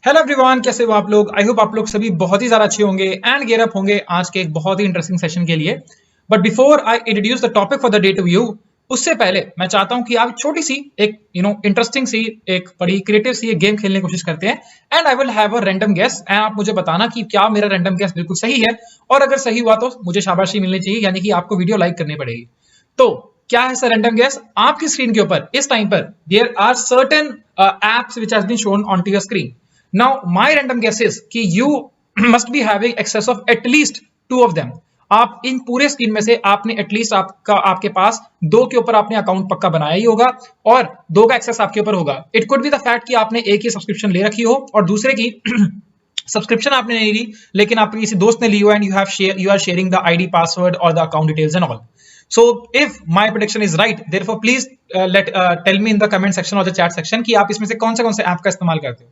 Hello everyone, कैसे हो आप लोग। आई होप आप लोग सभी बहुत ही ज्यादा अच्छे होंगे एंड गेयर अप होंगे आज के एक बहुत ही इंटरेस्टिंग सेशन के लिए। But before I introduce the topic for the day to you, उससे पहले मैं चाहता हूं कि आप छोटी सी एक इंटरेस्टिंग सी एक बड़ी क्रिएटिव सी एक गेम खेलने की कोशिश करते हैं and I will have a random guess and आप मुझे बताना कि क्या मेरा रैंडम गेस बिल्कुल सही है, और अगर सही हुआ तो मुझे शाबाशी मिलनी चाहिए, यानी कि आपको वीडियो लाइक करनी पड़ेगी। तो क्या है सर रैंडम गेस? आपकी स्क्रीन के ऊपर इस टाइम पर there are certain apps which has been shown on to your screen. Now, my random guess is कि you must be having access of at least two of them. आप इन पूरे screen में से आपने एटलीस्ट आपके पास दो के ऊपर आपने अकाउंट पक्का बनाया ही होगा और दो का एक्सेस आपके ऊपर होगा। It could be the fact कि आपने एक ही सब्सक्रिप्शन ले रखी हो और दूसरे की सब्सक्रिप्शन आपने नहीं ली, लेकिन आपके किसी दोस्त ने ली हो and you are sharing the ID password और the account details and all. So if my prediction is right, therefore please tell me in the comment section or the chat section कि आप इसमें से कौन से ऐप का इस्तेमाल करते हो.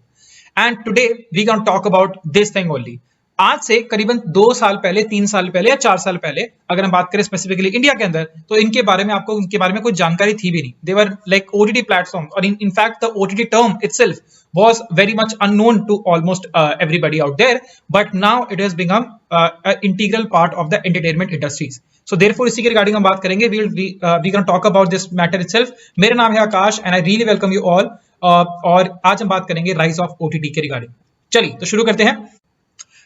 And today we can talk about this thing only. आज से करीबन 2 साल पहले, 3 साल पहले या 4 साल पहले अगर हम बात करें स्पेसिफिकली इंडिया के अंदर, तो इनके बारे में आपको उनके बारे में कोई जानकारी थी भी नहीं. दे वर लाइक ओटीटी प्लेटफॉर्म, और in fact the OTT term itself was very much unknown to almost everybody out there, but now it has become an integral part of the entertainment industries. So therefore इसी के regarding हम बात करेंगे. we can talk about this matter itself. मेरा नाम है Akash and I really welcome you all. और आज हम बात करेंगे राइज ऑफ ओटीटी के रिगार्डिंग. चलिए तो शुरू करते हैं.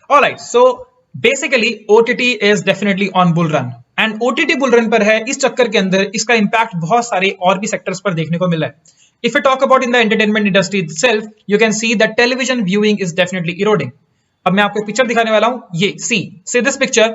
Alright, so basically OTT is definitely on bull run and OTT bull run पर है. इस चक्कर के अंदर इसका इंपैक्ट बहुत सारे और भी सेक्टर्स पर देखने को मिला है. If we talk about in the entertainment industry itself, you can see that television viewing is definitely eroding. अब मैं आपको एक पिक्चर दिखाने वाला हूं. ये see this picture.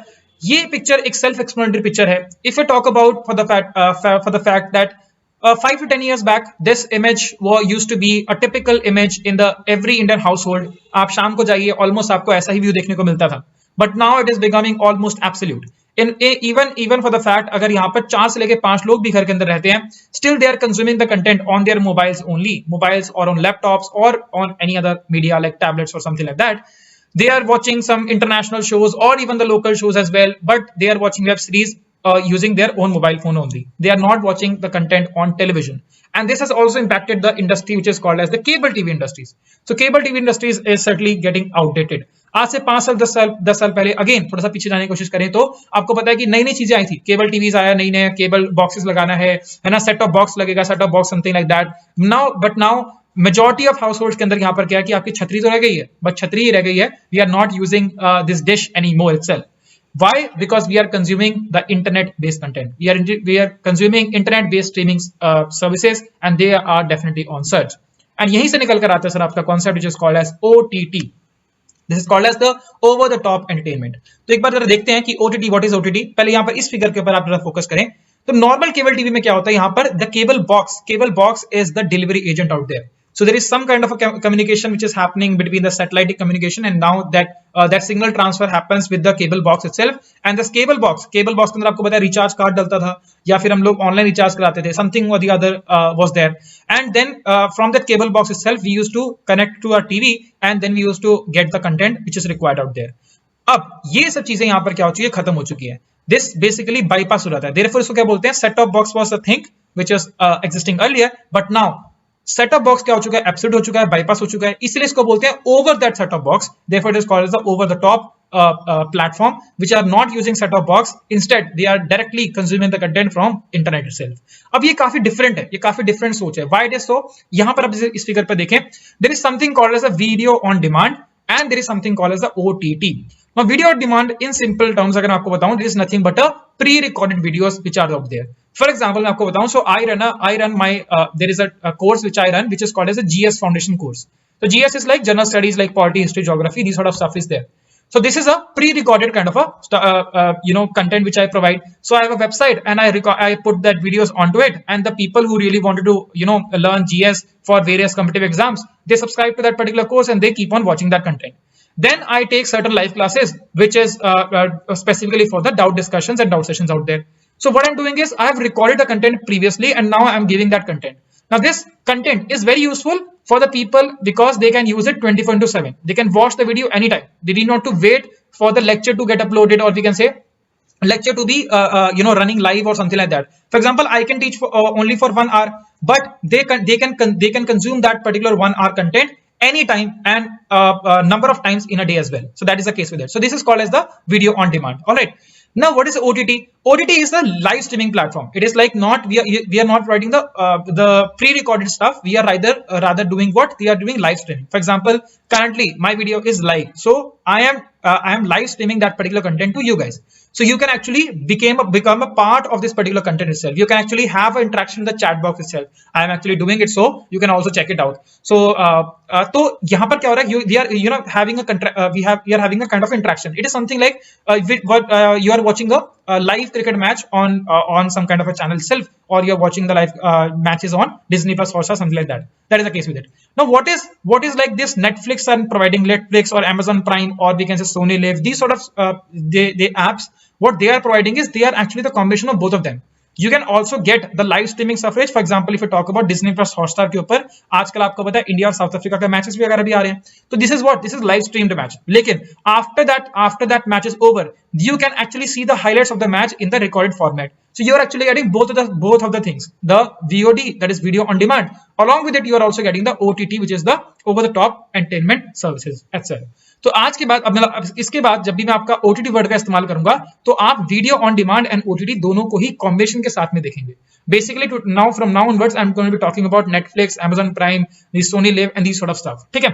ये पिक्चर एक सेल्फ एक्सप्लेनेटरी पिक्चर है. If we talk about for the fact that 5 to 10 years back, this image used to be a typical image in the every Indian household. आप शाम को जाइए, almost आपको ऐसा ही view देखने को मिलता था. But now it is becoming almost absolute. Even for the fact अगर यहाँ पर 4 से लेके 5 लोग भी घर के अंदर रहते हैं, still they are consuming the content on their mobiles only, mobiles or on laptops or on any other media like tablets or something like that. They are watching some international shows or even the local shows as well, but they are watching web series using their own mobile phone only. They are not watching the content on television. And this has also impacted the industry which is called as the cable TV industries. So cable TV industries is certainly getting outdated. आज से 5 साल 10 साल पहले again थोड़ा सा पीछे जाने की कोशिश करें तो आपको पता है कि नई नई चीजें आई थी. केबल टीवीज आया, नई नए केबल बॉक्सेस लगाना है ना, सेट टॉप बॉक्स लगेगा, set top box something like that. Now majority of house hold के अंदर यहाँ पर क्या है कि आपकी छतरी तो रह गई है, बट छतरी ही रह गई है. We are not using this dish any more itself. Why? Because we are consuming the internet-based content. We are consuming internet-based streaming services, and they are definitely on surge. And यहीं से निकल कर आता है सर आपका concept which is called as OTT. This is called as the over-the-top entertainment. तो एक बार जरा देखते हैं कि OTT, what is OTT? पहले यहाँ पर इस फिगर के ऊपर आप जरा फोकस करें. तो नॉर्मल केबल टीवी में क्या होता है, यहाँ पर the cable box is the delivery agent out there. So there is some kind of a communication which is happening between the satellite communication, and now that signal transfer happens with the cable box itself. And this cable box के अंदर आपको पता है recharge card डलता था या फिर हम लोग ऑनलाइन रिचार्ज कराते थे. something or the other was there, and then from that cable box itself we used to connect to our TV, and then we used to get the content which is required out there. अब ये सब चीजें यहाँ पर क्या हो चुकी है, खत्म हो चुकी है. This basically bypass हो रहा था. Therefore इसको क्या बोलते हैं, set top box was a thing which was existing earlier, but now set of box क्या हो चुका है, एब्सोल्यूट हो चुका है, बाईपास हो चुका है. इसलिए इसको बोलते हैं over that set of box. Therefore it is called as the over the top platform which are not using set of box. Instead they are directly consuming the content from internet itself. अब ये काफी different है, ये काफी different सोच है. Why it is so? यहां पर आप इस फिगर पर देखें, there is something called as a video on demand and there is something called as the OTT. Now video on demand in simple terms अगर मैं आपको बताऊं, there is nothing but a pre-recorded videos which are out there. For example मैं आपको बताऊं, so I run my there is a course which I run which is called as a GS foundation course. So GS is like general studies like polity, history, geography, these sort of stuff is there. So this is a pre-recorded kind of a content which I provide. So I have a website and I put that videos onto it, and the people who really wanted to learn GS for various competitive exams, they subscribe to that particular course and they keep on watching that content. Then I take certain live classes which is specifically for the doubt discussions and doubt sessions out there. So what I'm doing is I have recorded the content previously and now I'm giving that content. Now this content is very useful for the people because they can use it 24/7. They can watch the video anytime. They need not to wait for the lecture to get uploaded, or we can say lecture to be running live or something like that. For example, I can teach for, only for 1 hour, but they can consume that particular 1 hour content anytime and number of times in a day as well. So that is the case with it. So this is called as the video on demand. All right. Now, what is OTT? OTT is the live streaming platform. It is like not we are not writing the pre-recorded stuff. We are rather doing what we are doing live streaming. For example, currently my video is live, so I am live streaming that particular content to you guys. So you can actually become a part of this particular content itself. You can actually have an interaction in the chat box itself. I am actually doing it, so you can also check it out. So तो यहाँ पर क्या हो रहा है? We are having a kind of interaction. It is something like you are watching a live cricket match on some kind of a channel itself, or you are watching the live matches on Disney Plus or something like that. That is the case with it. Now, what is like this Netflix and providing Netflix or Amazon Prime, or we can say Sony Live, these sort of the apps. What they are providing is they are actually the combination of both of them. You can also get the live streaming coverage. For example, if you talk about Disney Plus Hotstar के ऊपर आजकल आपको पता है India और south Africa के matches भी वगैरह भी आ रहे हैं. तो this is live streamed match. लेकिन after that match is over, you can actually see the highlights of the match in the recorded format. So you are actually getting both of the things, the VOD, that is video on demand. Along with it, you are also getting the OTT, which is the over the top entertainment services, etc. तो आज के बाद अब इसके बाद जब भी मैं आपका OTT वर्ड का इस्तेमाल करूंगा, तो आप video on demand and OTT दोनों को ही कॉम्बिनेशन के साथ में देखेंगे. Basically from now onwards I am going to be talking about Netflix, Amazon Prime, Sony Liv and these sort of stuff. ठीक है,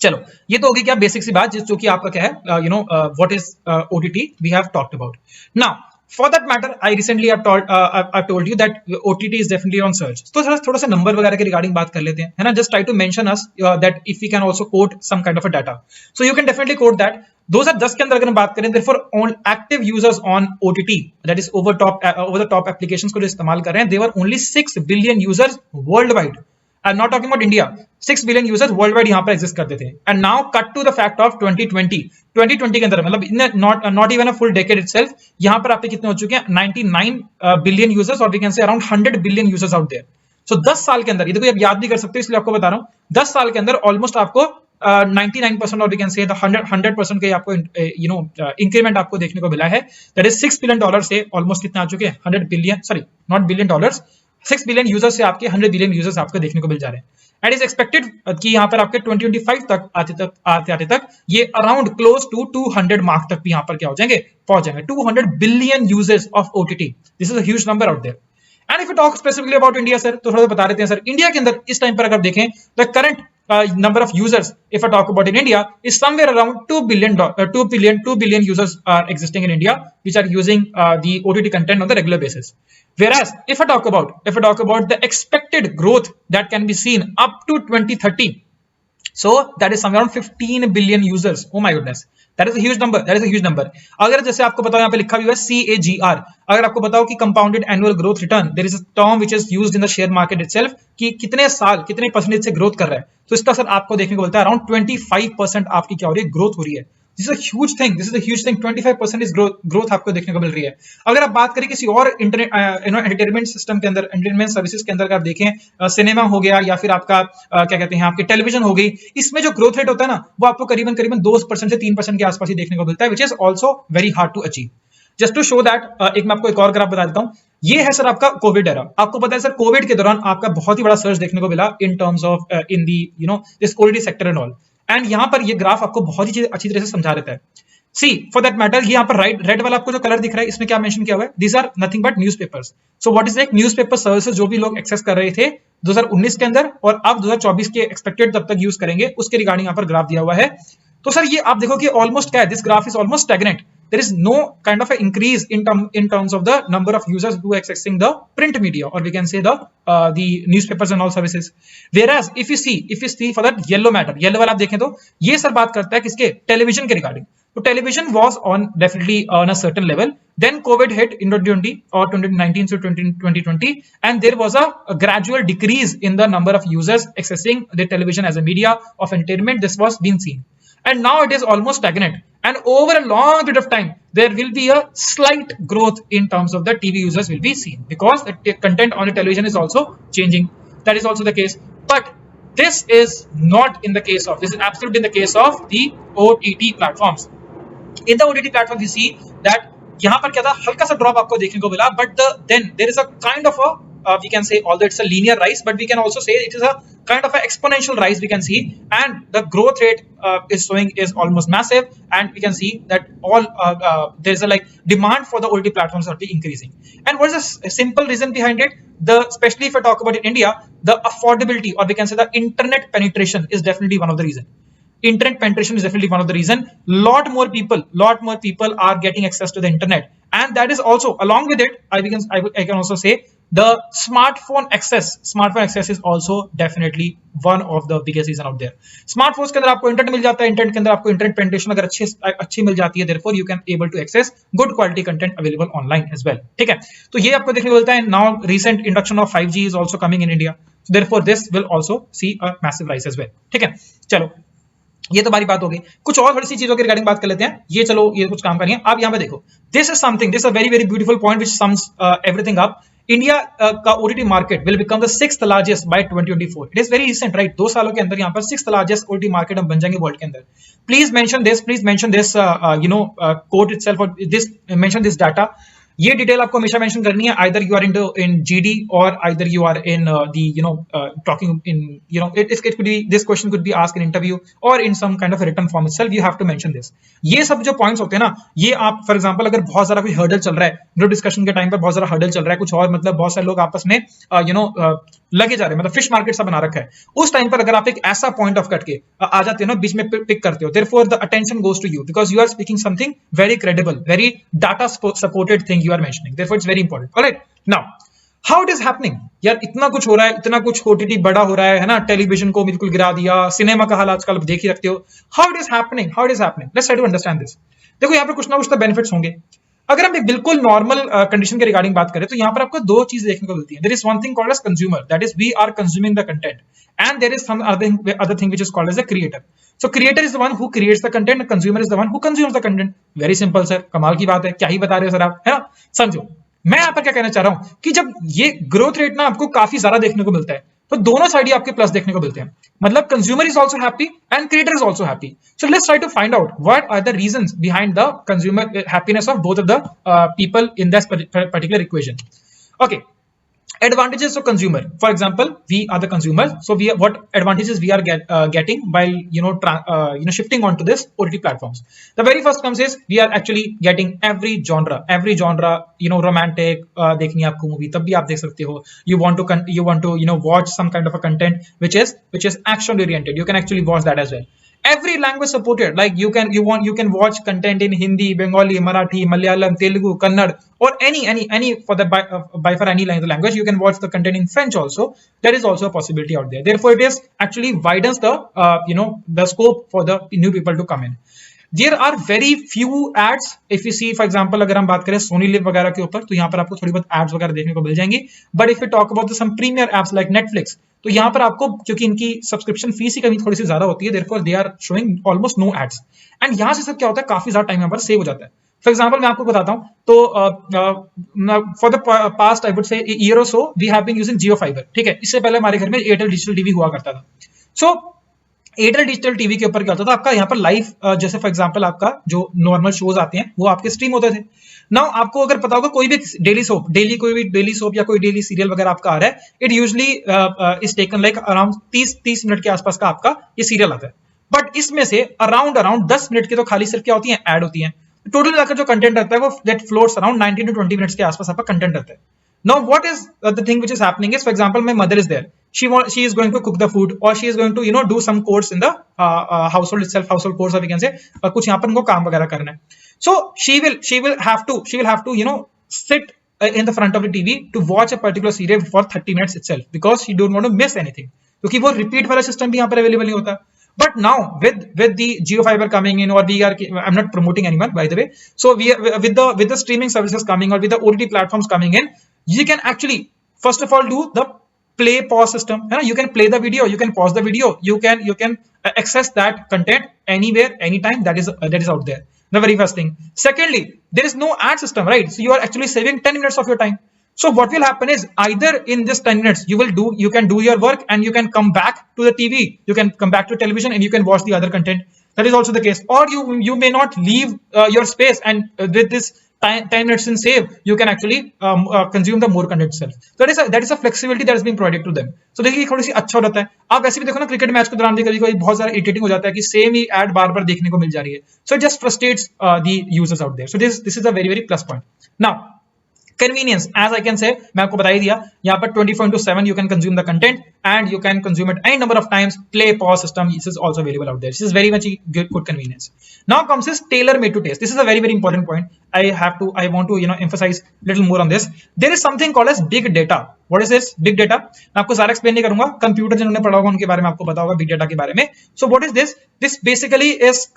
चलो ये तो होगी क्या बेसिक सी बात, जो कि आपका क्या है, what is OTT we have talked about. Now for that matter, I recently have told you that OTT is definitely on surge. तो थोड़ा सा नंबर वगैरह के रिगार्डिंग बात कर लेते हैं, है ना. Just try to mention us that if we can also quote some kind of a data. So you can definitely quote that. 2010 के अंदर अगर हम बात करें, therefore on active users on OTT, that is over the top applications को जो इस्तेमाल कर रहे हैं, they were only 6 billion users worldwide. I'm not talking about India. 6 billion users worldwide यहाँ पर exist करते थे. And now cut to the fact of 2020 के अंदर, मतलब not even a full decade itself, यहाँ पर आपके कितने हो चुके हैं? 99 billion users, or we can say around 100 billion users out there. So 10 साल के अंदर, ये तो कोई आप याद भी कर सकते हो, इसलिए आपको बता रहा हूँ. 10 साल के अंदर ऑलमोस्ट आपको 99% और we can say the 100% के आपको इंक्रीमेंट आपको देखने को मिला है. That is $6 billion से ऑलमोस्ट कितने आ चुके हैं? 100 billion, sorry, not billion dollars, 6 billion users से आपके 100 बिलियन यूजर्स आपको देखने को मिल जा रहे हैं. एंड इज एक्सपेक्टेड कि यहाँ पर आपके 2025 तक आते तक ये अराउंड क्लोज टू 200 मार्क तक भी यहाँ पर क्या हो जाएंगे? पहुंच जाएंगे. 200 billion users of OTT. This is a huge number out there. And if you talk specifically about India sir, तो थोड़ा बता देते हैं सर. इंडिया के अंदर इस टाइम पर अगर देखें, the current number of users, if I talk about in India, is somewhere around 2 billion users are existing in India, which are using the OTT content on the regular basis. Whereas if I talk about the expected growth that can be seen up to 2030, so that is somewhere around 15 billion users. Oh my goodness, that is a huge number. अगर जैसे आपको बताओ, यहाँ पे लिखा हुआ है CAGR, अगर आपको बताओ कि compounded annual growth return, there is a term which is used in the share market itself, कि कितने साल कितने परसेंटेज से ग्रोथ कर रहा है, तो इसका सर आपको देखने को मिलता है अराउंड 25% आपकी क्या हो रही है? ग्रोथ हो रही है. This is a huge thing. 25% is growth आपको देखने को मिल रही है. अगर आप बात करें किसी और एंटरटेनमेंट सिस्टम के अंदर, एंटरटेनमेंट सर्विसेज के अंदर आप देखें, सिनेमा हो गया या फिर आपका क्या कहते हैं आपकी टेलीविजन हो गई, इसमें जो ग्रोथ रेट होता है ना, वो आपको करीबन 2% से 3% के आसपास ही देखने को मिलता है, which is also very hard to achieve. Just to show that, एक मैं आपको एक और ग्राफ बता देता हूँ. ये है सर आपका कोविड एरा. आपको पता है सर, कोविड के दौरान आपका बहुत ही बड़ा सर्च देखने को मिला in terms of in the this OTT sector and all. And यहाँ पर ये ग्राफ आपको बहुत ही अच्छी तरह से समझा देता है. सी फॉर दैट मैटर, ये यहाँ पर रेड वाला आपको जो कलर दिख रहा है, इसमें क्या मेंशन किया हुआ है? These are nothing but newspapers. So what is like newspaper services जो भी लोग एक्सेस कर रहे थे 2019 के अंदर, और अब 2024 के एक्सपेक्टेड तब तक यूज करेंगे, उसके रिगार्डिंग यहाँ पर ग्राफ दिया हुआ है. तो सर ये आप देखो कि ऑलमोस्ट क्या है, this graph is almost stagnant. There is no kind of an increase in terms of the number of users who are accessing the print media, or we can say the newspapers and all services. Whereas if you see for that yellow matter, yellow वाला आप देखें तो ये sir बात करता है किसके? Television के रिगार्डिंग. तो television was on definitely on a certain level. Then COVID hit in 2020 or 2019 to 2020, and there was a gradual decrease in the number of users accessing the television as a media of entertainment. This was being seen. And now it is almost stagnant, and over a long period of time there will be a slight growth in terms of the TV users will be seen, because the content on the television is also changing. That is also the case, but this is not in the case of, this is absolutely in the case of the OTT platforms. In the OTT platform we see that यहाँ पर क्या था, हल्का सा drop आपको देखने को मिला, but then there is a kind of a we can say, although it's a linear rise, but we can also say it is a kind of an exponential rise we can see, and the growth rate is almost massive, and we can see that all there's a like demand for the OTT platforms are be increasing. And what is a simple reason behind it? Especially if I talk about in India, the affordability, or we can say the internet penetration, is definitely one of the reason. Internet penetration is definitely one of the reason. Lot more people are getting access to the internet, and that is also, along with it, I can also say the smartphone access is also definitely one of the biggest reason out there. Smartphones के अंदर आपको internet मिल जाता है, internet के अंदर आपको internet penetration अगर अच्छी मिल जाती है, therefore you can able to access good quality content available online as well. ठीक है, तो ये आपको देखने को मिलता है. Now recent introduction of 5G is also coming in India, so therefore this will also see a massive rise as well. ठीक है, चलो ये तो हमारी बात हो गई. कुछ और थोड़ी सी चीजों के रिगार्डिंग बात कर लेते हैं. ये चलो ये कुछ काम करिए. आप यहाँ पे देखो, this is something, this a very very beautiful point which sums everything up. India का OTT market will become the 6th largest by 2024. It is very recent, right? 2 सालों के अंदर यहाँ पर 6th लार्जेस्ट ओटीटी मार्केट हम बन जाएंगे world के अंदर. Please mention this code itself, और दिस मेंशन दिस डाटा. ये डिटेल आपको हमेशा मेंशन करनी है. Either you are in GD और either you are in talking in it could be, this question could be asked in interview or in some kind of a written form itself. You have to mention this. ये सब जो points होते हैं ना, ये आप for example अगर बहुत सारा कोई हर्डल चल रहा है, ग्रुप डिस्कशन के टाइम पर बहुत सारा हर्डल चल रहा है, कुछ और मतलब बहुत सारे लोग आपस में लगे जा रहे हैं, मतलब फिश मार्केट सा बना रखा है, उस टाइम पर अगर आप एक ऐसा पॉइंट ऑफ कट के आ जाते हो ना, बीच में पिक करते हो, therefore the attention goes to you because you are speaking something very credible, very data supported thing you are mentioning. Therefore it's very important. All right, now how it is happening? यार इतना कुछ हो रहा है, इतना कुछ OTT बड़ा हो रहा है ना, टेलीविजन को बिल्कुल गिरा दिया, सिनेमा का हाल आजकल देख ही रखते हो. How it is happening? Let's try to understand this. देखो यहाँ पर कुछ ना कुछ तो बेनिफिट्स होंगे. अगर हम एक बिल्कुल नॉर्मल कंडीशन के रिगार्डिंग बात करें तो यहाँ पर आपको दो चीज देखने को मिलती है. There is one thing called as consumer, that is we are consuming the content, and there is some other thing which is called as a creator. So creator is the one who creates the content, consumer is the one who consumes the content. Very simple sir, कमाल की बात है, क्या ही बता रहे हो sir आप, है ना? समझो मैं यहाँ पर क्या कहना चाह रहा हूं कि जब ये ग्रोथ रेट ना आपको काफी ज्यादा देखने को मिलता है, तो दोनों साइड ही आपके प्लस देखने को मिलते हैं. मतलब consumer is also happy and creator is also happy. So let's try to find out what are the reasons behind the consumer happiness of both of the people in this particular equation. Okay, advantages of consumer. For example, we are the consumers, so what advantages we are getting while shifting onto this OTT platforms. The very first comes is we are actually getting every genre, romantic देखनी है आपको movie, तब भी आप देख सकते हो. You want to watch some kind of a content which is action oriented, you can actually watch that as well. Every language supported, like you can watch content in Hindi, Bengali, Marathi, Malayalam, Telugu, Kannada, or any for any language. You can watch the content in French also. That is also a possibility out there. Therefore it is actually widens the the scope for the new people to come in. There are very few ads. If you see, for example, अगर हम बात करें Soni live वगैरह के ऊपर, तो यहाँ पर आपको थोड़ी बहुत एड्स वगैरह देखने को मिल जाएंगी. But if you talk about some premier apps like Netflix, तो यहाँ पर आपको क्योंकि इनकी सब्सक्रिप्शन फीस ही कभी थोड़ी सी ज्यादा होती है, therefore they are showing almost no ads. एंड यहाँ से सब क्या होता है, काफी ज्यादा टाइम यहाँ पर सेव हो जाता है. फॉर एग्जाम्पल मैं आपको बताता हूँ, तो for the past I would say year और so we have been using Jio fibre. ठीक है, इससे पहले हमारे घर में एयरटेल डिजिटल टीवी हुआ करता था. सो एयरटेल डिजिटल टीवी के ऊपर क्या होता था, आपका यहाँ पर लाइव जैसे फॉर एग्जांपल आपका जो नॉर्मल शोज आते हैं वो आपके स्ट्रीम होते थे. नाउ आपको अगर पता होगा कोई भी डेली सोप या कोई डेली सीरियल वगैरह आपका आ रहा है, it usually is taken like around 30 minute के आसपास का आपका ये सीरियल आता है. बट इसमें से अराउंड 10 मिनट की तो खाली सिर्फ क्या होती है, ऐड होती है. टोटल मिलाकर जो कंटेंट रहता है वो that floats around 19 to 20 minutes के आसपास आपका कंटेंट रहता है. Now, what is the thing which is happening is, for example, my mother is there. She is going to cook the food, or she is going to do some chores in the household itself, household chores, or we can say कुछ यहाँ पर उनको काम वगैरह करना है. So she will have to sit in the front of the TV to watch a particular serial for 30 minutes itself because she don't want to miss anything. क्योंकि वो repeat वाला system भी यहाँ पर available नहीं होता. But now with the Jio Fiber coming in, or I'm not promoting anyone by the way. So with the streaming services coming, or with the OTT platforms coming in, you can actually first of all do the play pause system. You can play the video, you can pause the video, you can access that content anywhere, anytime. That is out there. The very first thing. Secondly, there is no ad system, right? So you are actually saving 10 minutes of your time. So what will happen is, either in this 10 minutes you can do your work and you can come back to the TV, you can come back to television and you can watch the other content. That is also the case. Or you may not leave your space, and with this 10 minutes in save, you can actually consume the more content itself. So that is a flexibility that is being provided to them. So देखिए थोड़ी सी अच्छा रहता है. आप वैसे भी देखो ना क्रिकेट मैच के दौरान भी कभी बहुत सारा इरिटेटिंग हो जाता है कि सेम ही एड बार बार देखने को मिल जा रही है. So it just frustrates the users out there. So this is a very very plus point. Now convenience, as I can say, मैं आपको बता ही दिया, यहाँ पर 24/7 you can consume the content and you can consume it any number of times. Play pause system, this is also available out there. This is very much good convenience. Now comes this tailor made to taste. This is a very very important point. I want to emphasize little more on this. There is something called as big data. What is this big data? मैं आपको सारा explain नहीं करूंगा, computer जिन्होंने पढ़ा होगा उनके बारे में आपको पता होगा बिग डेटा के बारे में. So what is this? This basically is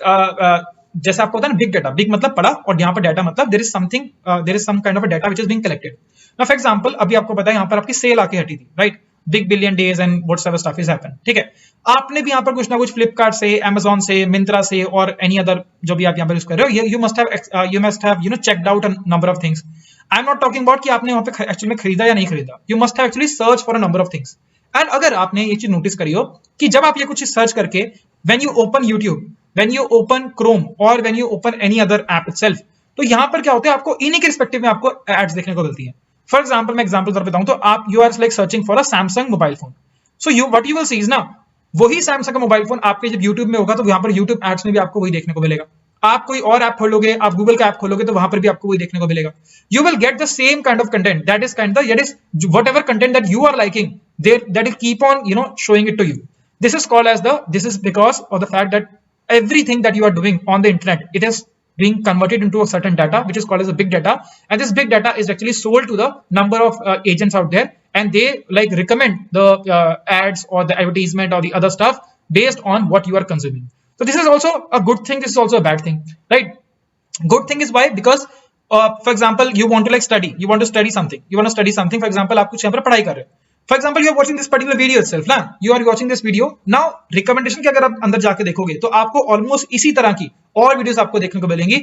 जैसे आपको होता है ना बिग डेटा, बिग मतलब बड़ा और यहाँ पर डाटा मतलब there is some kind of a data which is being collected. Now for example अभी आपको पता है यहाँ पर आपकी सेल आके हटी थी, right? Big billion days and whatever stuff is happen. ठीक है, आपने भी यहाँ पर कुछ ना कुछ फ्लिपकार्ट से, अमेजॉन से, मिंत्रा से और एनी अदर जो भी आप यहाँ पर यूज कर रहे हो, you must have checked out a number of things. I am not talking about कि आपने वहां पे एक्चुअली में खरीदा या नहीं खरीदा. You must have actually search for a number of things. And अगर आपने एक चीज नोटिस करी हो कि जब आप ये कुछ सर्च करके when you open YouTube, when you open Chrome or when you open any other app itself, तो यहाँ पर क्या होता है, आपको इन्हीं के रिस्पेक्टिव में आपको एड्स देखने को मिलती है. फॉर एग्जांपल मैं एग्जांपल तौर पे बताऊं तो आप you are like searching for a Samsung mobile phone. So you what you will see is ना वही सैमसंग का मोबाइल फोन आपके जब यूट्यूब में होगा तो यहाँ पर यूट्यूब एड्स में भी आपको वही देखने को मिलेगा. आप कोई और ऐप खोलोगे, आप गूगल का ऐप खोलोगे तो वहां पर भी आपको वही देखने को मिलेगा. You will get the same kind of content that is whatever content that you are liking, that will keep on showing it to you. This is because of the fact that everything that you are doing on the internet, it is being converted into a certain data which is called as a big data, and this big data is actually sold to the number of agents out there, and they like recommend the ads or the advertisement or the other stuff based on what you are consuming. So this is also a good thing, this is also a bad thing, right? Good thing is why? Because for example you want to study, you want to study something, for example आप कुछ यहाँ पर पढ़ाई कर रहे हो. For example, you are watching this particular video itself, ना? You are watching this video. Now, recommendation के अगर आप अंदर जाके देखोगे, तो आपको almost इसी तरह की और वीडियोस आपको देखने को मिलेंगी.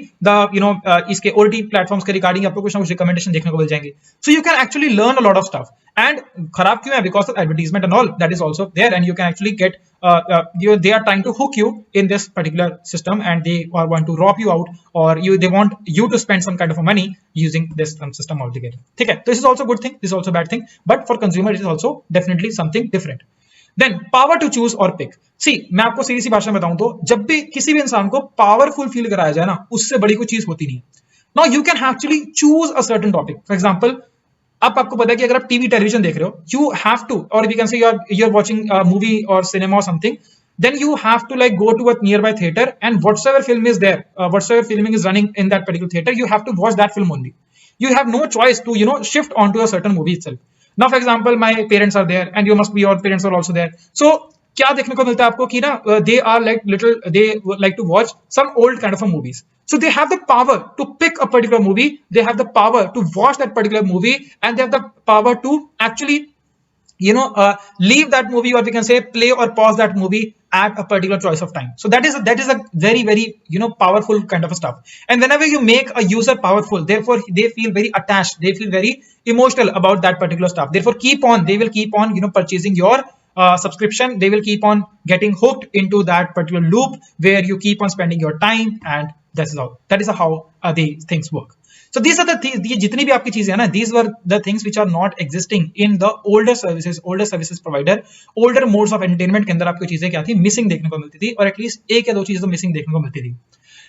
इसके OTT प्लेटफॉर्म्स के रिगार्डिंग आपको कुछ ना कुछ रिकमेंडेशन देखने को मिल जाएंगे. So you can actually learn a lot of stuff. And खराब क्यों है? Because of advertisement and all that is also there, and you can actually get they are trying to hook you in this particular system, and they want to rob you out, or they want you to spend some kind of a money using this system altogether. ठीक है, तो this is also good thing, this is also bad thing, but for consumer it is also definitely something different. Then power to choose or pick. See, मैं आपको सीधी सी भाषा में बताऊं तो जब भी किसी भी इंसान को पावरफुल फील कराया जाए ना, उससे बड़ी कोई चीज होती नहीं है. Now you can actually choose a certain topic. For example, अब आपको पता है कि अगर आप टीवी टेलीविजन देख रहे हो, you have to, or we can say you're watching a movie or cinema or something, then you have to like go to a nearby theater, and whatsoever film is there, whatsoever filming is running in that particular theater, you have to watch that film only. You have no choice to shift onto a certain movie itself. Now for example my parents are there, and your parents are also there. So क्या देखने को मिलता है आपको कि ना they like to watch some old kind of a movies. So they have the power to pick a particular movie, they have the power to watch that particular movie, and they have the power to actually leave that movie, or we can say play or pause that movie at a particular choice of time. So that is a very very powerful kind of a stuff. And whenever you make a user powerful, therefore they feel very attached, they feel very emotional about that particular stuff. Therefore they will keep on purchasing your subscription. They will keep on getting hooked into that particular loop where you keep on spending your time, and that is how these things work. So these are the things, ये जितनी भी आपकी चीजें हैं ना, these were the things which are not existing in the older services provider, older modes of entertainment के अंदर आपको चीजें क्या थी, मिसिंग देखने को मिलती थी, और एटलीस्ट एक या दो चीजें तो मिसिंग देखने को मिलती थी.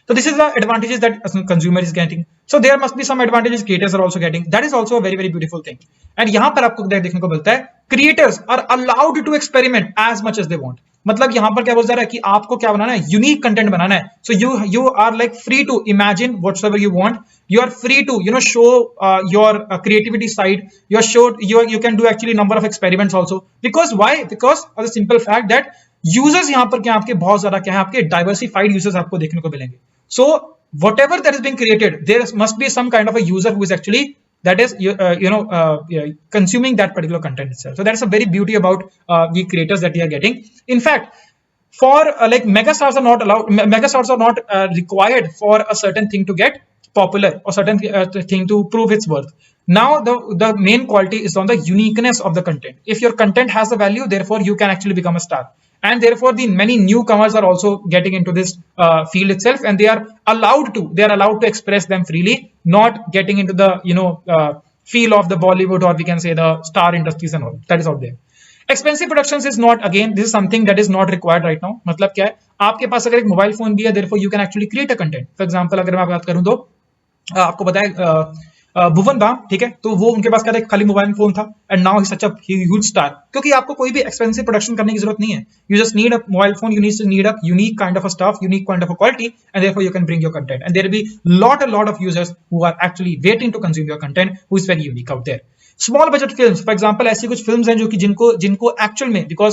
So this is the advantages that consumer is getting. So there must be some advantages creators are also getting. That is also a very very beautiful thing. And यहाँ पर आपको देखने को मिलता है, creators are allowed to experiment as much as they want. मतलब यहाँ पर क्या बोल जा रहा है कि आपको क्या बनाना है, यूनिक कंटेंट बनाना है. So you are like free to imagine whatsoever you want. You are free to show your creativity side. You can do actually number of experiments also. Because why? Because of the simple fact that users यहाँ पर क्या आपके बहुत ज्यादा क्या है, आपके diversified users आपको देखने को मिलेंगे. So whatever that is being created, there must be some kind of a user who is actually consuming that particular content itself. So that's a very beauty about the creators that we are getting. In fact, for like megastars are not required for a certain thing to get popular, or certain thing to prove its worth. Now the main quality is on the uniqueness of the content. If your content has a value, therefore you can actually become a star. and therefore the many newcomers are also getting into this field itself, and they are allowed to express them freely, not getting into the feel of the Bollywood, or we can say the star industries and all that is out there. Expensive productions is not, again, this is something that is not required right now. मतलब क्या है, आपके पास अगर एक mobile phone भी है, therefore you can actually create a content. For example, अगर मैं बात करूं तो आपको पता है भुवन बाम, ठीक है, तो वो उनके पास क्या था, खाली मोबाइल फोन था, and now he such a huge star, क्योंकि आपको कोई भी एक्सपेंसिव प्रोडक्शन करने की जरूरत नहीं है. You just need a mobile phone, you need a unique kind of a stuff, unique kind of a quality, and therefore you can bring your content, and there will be lot of users who are actually waiting to consume your content, who is very unique out there. Small budget films, for example, ऐसी कुछ films हैं जो कि जिनको actual में, because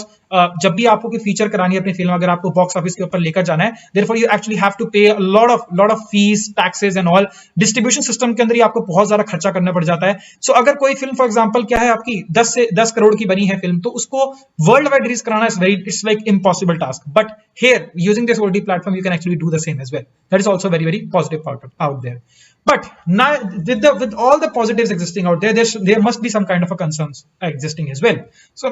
जब भी आपको कोई फीचर करानी है अपनी फिल्म, अगर आपको बॉक्स ऑफिस के ऊपर लेकर जाना है, therefore you actually have to pay lot of fees, taxes and all. Distribution system के अंदर ही आपको बहुत ज्यादा खर्चा करना पड़ जाता है. सो अगर कोई फिल्म फॉर एग्जांपल क्या है आपकी 10 करोड़ की बनी है फिल्म, तो उसको वर्ल्ड वाइड रिलीज कराना it's like impossible task. But here using this OTT platform you can actually do the same as well. That is also very positive part out there. But now, with all the positives existing out there, there must be some kind of a concerns existing as well. So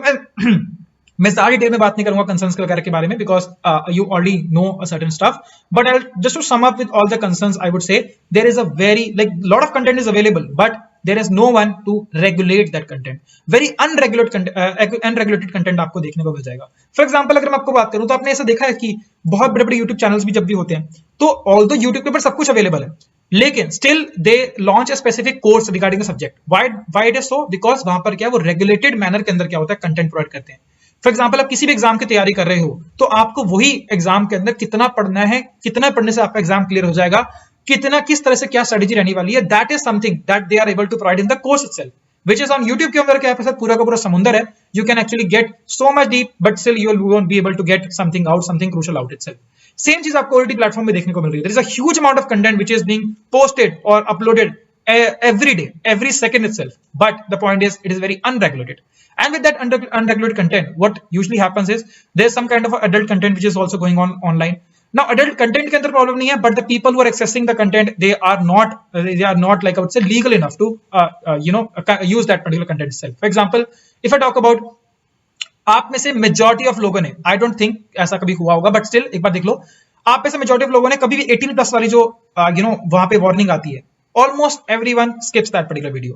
मैं ज़्यादा detail में बात नहीं करूंगा concerns वगैरह के बारे में, because you already know a certain stuff. But I just to sum up with all the concerns, I would say there is a very lot of content is available, but there is no one to regulate that content. Very unregulated content आपको देखने को मिल जाएगा. For example अगर मैं आपको बात करूं तो आपने ऐसा देखा है कि बहुत बड़े बड़े यूट्यूब चैनल्स भी जब भी होते हैं, तो ऑल्दो यूट्यूब के ऊपर सब कुछ अवेलेबल है, लेकिन still they launch a specific course regarding the subject. Why it is so? Because वहां पर क्या है, वो रेगुलेटेड मैनर के अंदर क्या होता है, कंटेंट प्रोवाइड करते हैं. फॉर एग्जाम्पल आप किसी भी एग्जाम की तैयारी कर रहे हो, तो आपको वही एग्जाम के अंदर कितना पढ़ना है, कितना पढ़ने से आपका एग्जाम क्लियर हो जाएगा, किस तरह से क्या स्ट्रेटेजी रहने वाली है, that is something that they are able to provide in the course itself, which is on YouTube के अंदर क्या है, पूरा का पूरा समुंदर है. You can actually get so much deep, but still you won't be able to get something crucial out itself. Same चीज आपको ओटीटी प्लेटफॉर्म में देखने को मिल रही है. There is a huge amount of content which is being posted और uploaded every day, every second itself. But the point is, it is very unregulated. And with that unregulated content, what usually happens is there's some kind of adult content which is also going on online. Now, adult content के अंदर problem नहीं है, but the people who are accessing the content, they are not like I would say legal enough to use that particular content itself. For example, if I talk about आप में से majority of लोगों ने, I don't think ऐसा कभी हुआ होगा, but still एक बार देख लो, आप में से मेजॉरिटी ऑफ लोगों ने कभी भी 18+ वाली जो वहां पे वार्निंग आती है, almost everyone skips that particular video,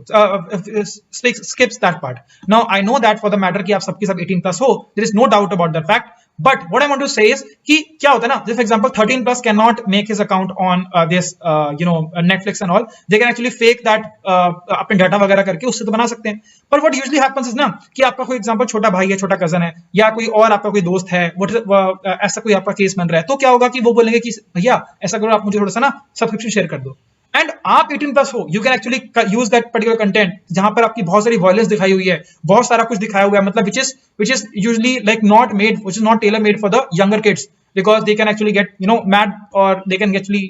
skips that part. Now I know that for the matter कि आप सबके सब 18+ हो, there is no doubt about that fact. But what I want to say is कि क्या होता है ना, for example 13+ cannot make his account on this Netflix and all. They can actually fake that अपने डाटा वगैरह करके उससे तो बना सकते हैं. But what usually happens is ना कि आपका कोई एग्जाम्पल छोटा भाई है, छोटा कजन है, या कोई और आपका कोई दोस्त है, ऐसा कोई आपका केस बन रहा है, तो क्या होगा कि वो बोलेंगे कि भैया ऐसा करो, आप मुझे थोड़ा सा ना सब्सक्रिप्शन शेयर कर दो. एंड आप 18+ हो, you can actually use that particular content जहां पर आपकी बहुत सारी वायलेंस दिखाई हुई है, बहुत सारा कुछ दिखाया हुआ है, मतलब which is usually like not made, which is not tailor made for the younger kids, because they can actually get mad, or they can actually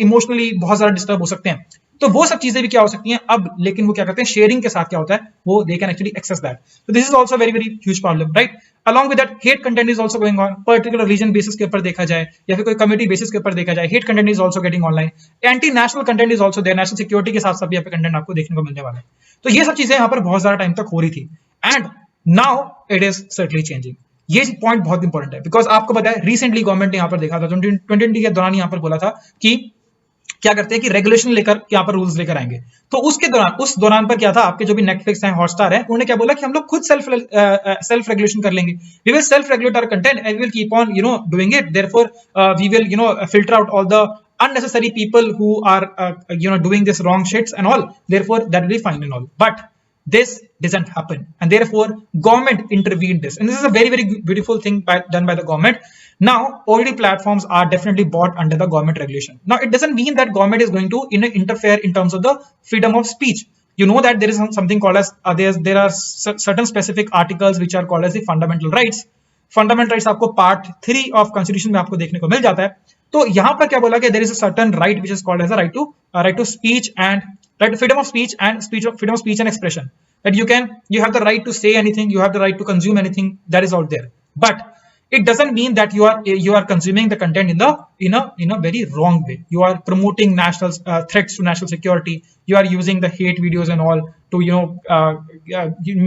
emotionally बहुत सारा डिस्टर्ब हो सकते हैं. तो वो सब चीजें भी क्या हो सकती हैं अब, लेकिन वो क्या करते हैं, शेयरिंग के साथ क्या होता है, वो they can actually access that. तो this is also very huge problem, right. Along with that, hate content is also going on. Particular region basis के ऊपर देखा जाए या फिर कोई कम्युनिटी बेसिस के ऊपर देखा जाए, hate content is also getting online. Anti national content is also there, national security के साथ सब यहाँ पे कंटेंट आपको देखने को मिलने वाला है. तो ये सब चीजें यहाँ पर बहुत सारा टाइम तक हो रही थी, and now it is certainly changing. ये पॉइंट बहुत इंपॉर्टेंट है, बिकॉज आपको पता है रिसेंटली गवर्नमेंट ने यहाँ पर देखा था, 2020 के दौरान यहाँ पर बोला था कि क्या करते हैं कि रेगुलेशन लेकर यहाँ पर रूल्स लेकर आएंगे. तो उस दौरान पर क्या था, आपके जो भी नेटफ्लिक्स हैं, हॉटस्टार है, उन्होंने क्या बोला कि हम लोग खुद सेल्फ रेगुलेशन कर लेंगे. We will self regulate our content and we will keep on doing it. Therefore we will filter out all the unnecessary people who are doing this wrong shits and all. Therefore that will be fine and all. But this doesn't happen, and therefore government intervened this, and this is a very beautiful thing done by the government. Now OTT platforms are definitely brought under the government regulation. Now it doesn't mean that government is going to interfere in terms of the freedom of speech. You know that there is something called as there are certain specific articles which are called as the fundamental rights. Fundamental rights आपको part 3 of constitution में आपको देखने को मिल जाता है. तो यहाँ पर क्या बोला कि there is a certain right which is called as a right to speech and right to freedom of speech and freedom of speech and expression. That you have the right to say anything, you have the right to consume anything that is out there. But it doesn't mean that you are consuming the content in a very wrong way. You are promoting national threats to national security. You are using the hate videos and all to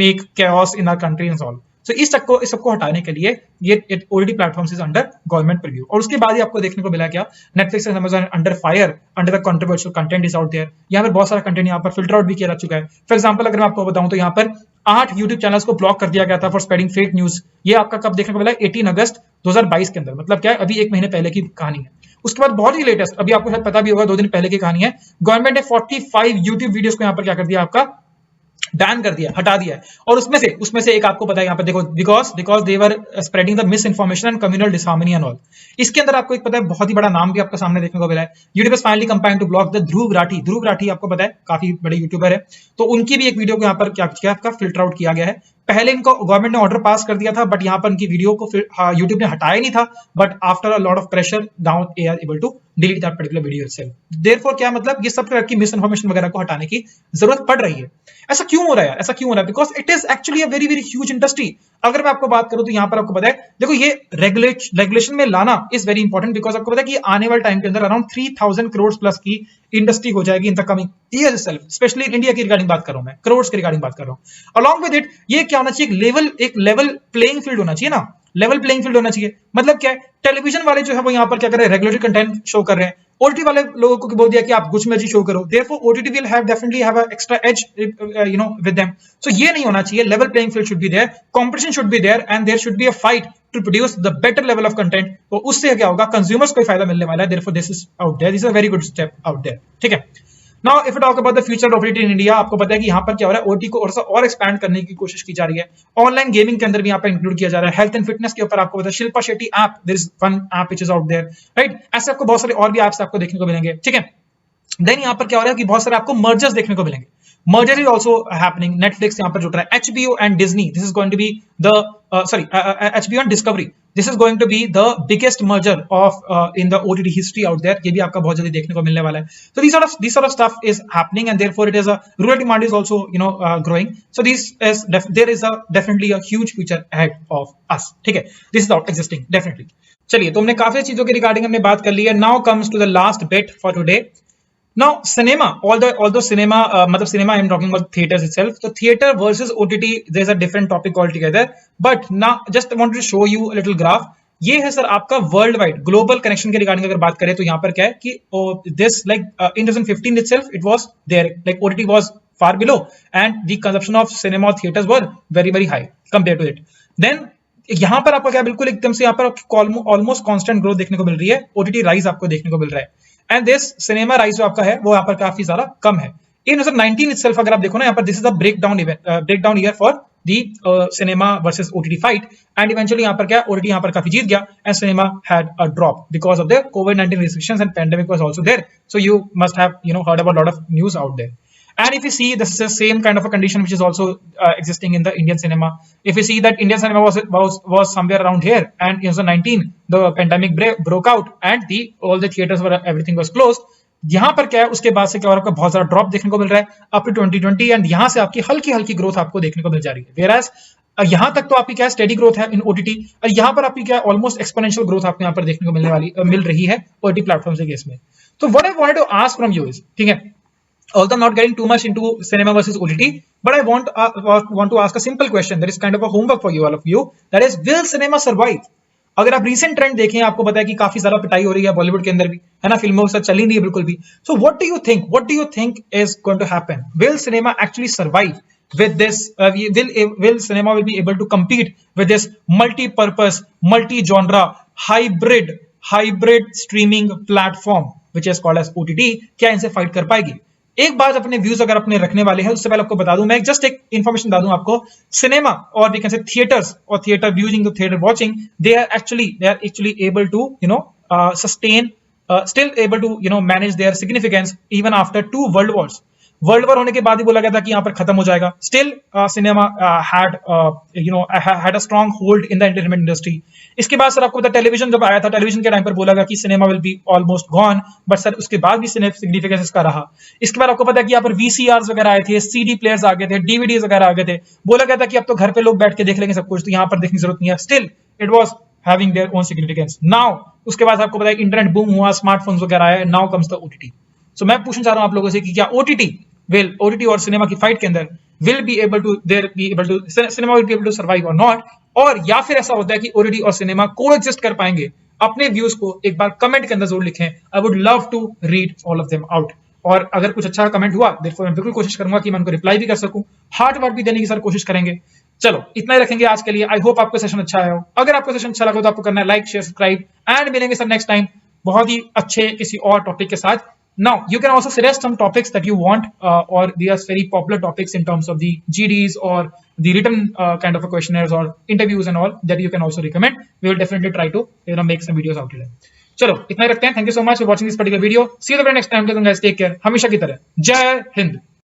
make chaos in our country and all. सो इस सबको हटाने के लिए ये OTT platforms is under government preview. और उसके बाद ही आपको देखने को मिला क्या, Netflix and Amazon under fire under the controversial content is out there. यहाँ पर बहुत सारा कंटेंट यहाँ पर फिल्टर आउट भी किया जा चुका है। फॉर एग्जाम्पल अगर मैं आपको बताऊं तो यहाँ पर 8 यूट्यूब चैनल्स को ब्लॉक कर दिया गया था फॉर स्प्रेडिंग फेक न्यूज। ये आपका कब देखने को मिला, 18 अगस्त 2022 के अंदर, मतलब क्या है अभी 1 महीने पहले की कहानी है। उसके बाद बहुत ही लेटेस्ट, अभी आपको शायद पता भी होगा 2 दिन पहले की कहानी है, गवर्नमेंट ने 45 यूट्यूब वीडियोस को यहाँ पर क्या कर दिया, आपका बैन कर दिया, हटा दिया है। और उसमें से एक आपको पता है यहाँ पर देखो, because they were spreading the miss information and communal disharmony and all. इसके अंदर आपको एक पता है बहुत ही बड़ा नाम भी आपका सामने देखने को मिला है, YouTube finally combined to block the Dhruv Rathee आपको पता है काफी बड़े यूट्यूबर है, तो उनकी भी एक वीडियो को यहाँ पर क्या किया, आपका फिल्टर आउट किया गया है। पहले इनको गवर्नमेंट ने ऑर्डर पास कर दिया था, बट यहाँ पर उनकी वीडियो को यूट्यूब ने हटाया नहीं था, but after a lot of pressure down they are able to delete that particular video itself. Therefore क्या मतलब, ये सब तरह की मिस इन्फॉर्मेशन वगैरह को हटाने की जरूरत पड़ रही है। ऐसा क्यों हो रहा है, ऐसा क्यों हो रहा है, because it is actually a very very huge industry. अगर मैं आपको बात करूं तो यहाँ पर आपको पता है, देखो ये रेगुलेशन में लाना इज वेरी इंपॉर्टेंट, बिकॉज आपको पता है कि आने वाले टाइम के अंदर अराउंड 3000 करोड़ प्लस की इंडस्ट्री हो जाएगी in the coming year itself. Specially India की रिगार्डिंग बात कर रहा हूं मैं, करोड़ की रिगार्डिंग बात कर रहा हूं। अलॉन्ग विद इट ये क्या होना चाहिए, एक लेवल प्लेइंग फील्ड होना चाहिए ना, लेवल प्लेइंग फील्ड होना चाहिए। मतलब क्या है, टेलीविजन वाले जो है वो यहाँ पर क्या कर रहे हैं, रेगुलेटरी कंटेंट शो कर रहे हैं, ओटीटी वाले लोगों को बोल दिया कि आप कुछ मर्जी शो करो, therefore OTT will have definitely have a extra edge with them. So ये नहीं होना चाहिए, level playing field should be there, competition should be there and there should be a fight to produce the better level of content. तो उससे क्या होगा, consumers को फायदा मिलने वाला है, therefore this is out there, this is a very good step out there, ठीक है। Now if you talk about the future of OTT in India, आपको पता है कि यहाँ पर क्या हो रहा है, ओटीटी को और एक्सपैंड करने की कोशिश की जा रही है। ऑनलाइन गेमिंग के अंदर भी यहाँ पर इंक्लूड किया जा रहा है, हेल्थ एंड फिटनेस के ऊपर आपको पता है Shilpa Shetty app, there is one app which is out there, right. ऐसे आपको बहुत सारे और भी ऐप्स आपको देखने को मिलेंगे, ठीक है। देन यहाँ पर क्या हो रहा है कि बहुत सारे आपको मर्जर्स देखने को मिलेंगे, merger is also happening, Netflix यहाँ पर जुट रहा है, HBO and Disney, this is going to be the HBO and Discovery, this is going to be the biggest merger of in the OTT history out there। ये भी आपका बहुत जल्दी देखने को मिलने वाला है। So these sort of stuff is happening and therefore it is a rural demand is also growing, so there is definitely a huge future ahead of us, ठीक है। This is out existing definitely। चलिए, तो हमने काफी चीजों के regarding हमने बात कर ली है। Now comes to the last bit for today। Now cinema, although cinema matlab cinema I am talking about theaters itself, so theater versus OTT there's a different topic altogether, but now just wanted to show you a little graph। ये है sir आपका world wide global connection के regarding अगर बात करें तो यहाँ पर क्या है कि this like in 2015 itself it was there, like OTT was far below and the consumption of cinema or theaters were very very high compared to it। Then यहाँ पर आपको क्या बिल्कुल एकदम से यहाँ पर ऑलमोस्ट कांस्टेंट ग्रोथ देखने को मिल रही है, ओटीटी राइज आपको देखने को मिल रहा है, एंड दिस सिनेमा राइज जो आपका है वो यहाँ पर काफी ज्यादा कम है। इन 2019 इटसेल्फ अगर आप देखो ना, यहाँ पर this is the breakdown year for the cinema versus OTT fight, and eventually यहाँ पर क्या ओटीटी यहाँ पर काफी जीत गया and cinema had a drop because of the कोविड-19 restrictions and pandemic was also there, so you must have heard about lot of news out there। And if you see, this is the same kind of a condition which is also existing in the Indian cinema. If you see that Indian cinema was somewhere around here, and in 2019 the pandemic broke out and all the theaters were, everything was closed। यहाँ पर क्या है, उसके बाद से क्या हो रहा है, आपको बहुत ज्यादा ड्रॉप देखने को मिल रहा है अप टू 2020, एंड यहाँ से आपकी हल्की हल्की ग्रोथ आपको देखने को मिल जा रही है। Whereas यहाँ तक तो आपकी क्या स्टेडी ग्रोथ है इन ओटीटी, और यहाँ पर आपकी क्या ऑलमोस्ट एक्सपोनेंशियल ग्रोथ आपको यहाँ पर देखने को मिल रही है ओटीटी प्लेटफॉर्म के केस में। तो what I wanted to ask from you is, ठीक है, although I'm not getting too much into cinema versus OTT, but I want to ask a simple question that is kind of a homework for you all of you, that is, will cinema survive? अगर आप recent trend देखें, आपको पता है कि काफी ज्यादा पिटाई हो रही है बॉलीवुड के अंदर भी, है ना, फिल्मों के साथ चली नहीं है बिल्कुल भी। So what do you think is going to happen? Will cinema actually survive with this? Will cinema will be able to compete with this multi-purpose, multi-genre, hybrid streaming platform which is called as OTT? क्या इनसे fight कर पाएगी? एक बार अपने views अगर अपने रखने वाले हैं, उससे पहले आपको बता दूं, मैं जस्ट एक इन्फॉर्मेशन बता दूं आपको, सिनेमा और वी कैन से थिएटर्स और theatre viewing, theatre watching, they are actually able to sustain, still able to manage their significance even after 2 world wars। World war होने के बाद ही बोला गया था कि यहाँ पर खत्म हो जाएगा, still cinema had a strong hold in the entertainment industry. इसके बाद सर आपको पता टेलीविजन जब आया था, टेलीविजन के टाइम पर बोला गया कि cinema will be almost gone, but sir उसके बाद भी सिग्निफिकेंस इसका रहा। इसके बाद आपको पता है कि यहाँ पर VCRs वगैरह आए थे, CD प्लेयर्स आ गए थे, DVDs वगैरह आ गए थे, बोला गया था कि अब तो घर पे लोग बैठ के देख लेंगे सब कुछ, तो यहाँ पर देखने की जरूरत नहीं है, still it was having their own significance. Now उसके बाद आपको पता है इंटरनेट बूम हुआ, स्मार्टफोन्स वगैरह आए, नाउ कम्स द OTT। सो मैं पूछना चाह रहा हूँ आप लोगों से कि क्या OTT और सिनेमा की फाइट के अंदर will be able to cinema will be able to survive or not, और या फिर ऐसा होता है कि ओटीटी और सिनेमा कोएग्जिस्ट कर पाएंगे, अपने व्यूज को एक बार कमेंट के अंदर जरूर लिखें। I would love to read all of them out. और अगर कुछ अच्छा कमेंट हुआ देयरफॉर मैं बिल्कुल कोशिश करूंगा कि मैं उनको रिप्लाई भी कर सकूं, हार्ट वर्ड भी देने की सर कोशिश करेंगे। चलो इतना ही रखेंगे आज के लिए। आई होप आपको सेशन अच्छा आया हो। अगर आपको सेशन अच्छा लगा तो आपको करना है लाइक, शेयर, सब्सक्राइब एंड मिलेंगे सर नेक्स्ट टाइम बहुत ही अच्छे किसी और टॉपिक के साथ। Now you can also suggest some topics that you want, or they are very popular topics in terms of the GDs or the written kind of a questionnaires or interviews and all that you can also recommend. We will definitely try to make some videos out here. चलो इतना ही रखते हैं। Thank you so much for watching this particular video. See you the very next time. Guys, take care. हमेशा की तरह जय हिंद।